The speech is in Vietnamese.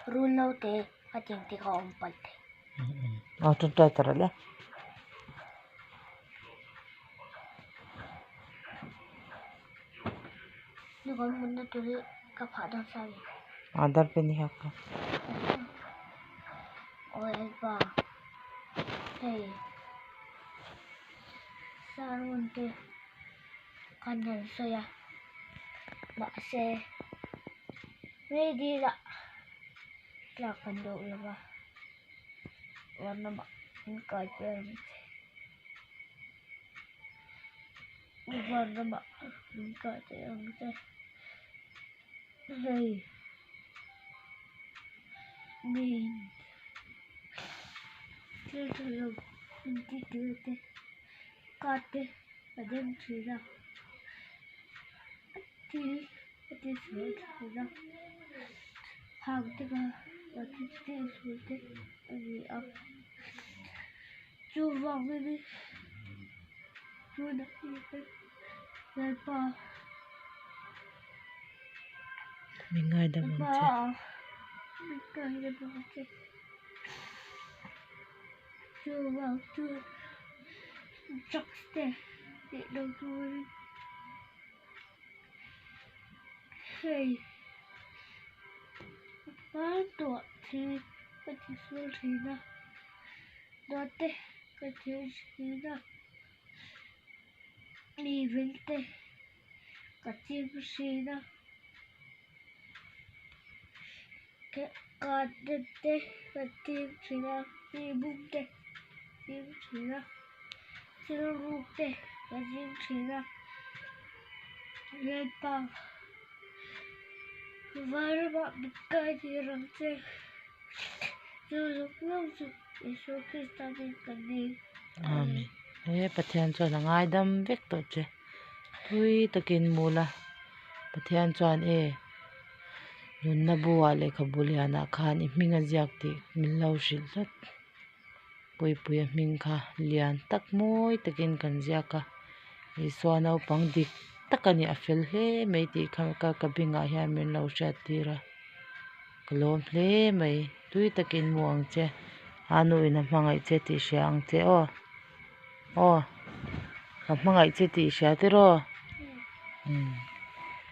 run lâu te cái tiếng thì họ ông bật chúng ta tara le nó còn muốn nó tụi cái phá đâu sao vậy adar pe ni hakka ôi ba hey sao luôn te con nhân soi à mà xe mấy đi là con độ là ba warna mak kaca warna mak kaca yang teh hey min terlalu nanti teh kate ada cerita ti cerita hang teh nanti cerita ini apa coba ini sudah ini lepas mingai da mon che mingai da mon che coba tu chắc để đầu tôi hey ba tuổi thì cái số thì nó đó thế cái thì nó đi về thế cái thì nó cái thế cái thì nó đi bung thế thì nó rút thế cái thì nó lên bao vară bicai de râmțe, Iisus Dumnezeu, Iisus Hristos din cădei. amen pathian chuan a ngai dam vek to che thui takin mula pathian chuan nun na buwa le khabuliana khan I hminga ziak ti min lo hril hlot pui a hming kha lian tak mawi takin kan ziaka I suan naupang dik takani a fel hle mai ti kha ka binga hian min lo hriat tira kalawm hle mai tui takin muang che anu ina hmangai che ti hriang che o ka hmangai che ti hria tiro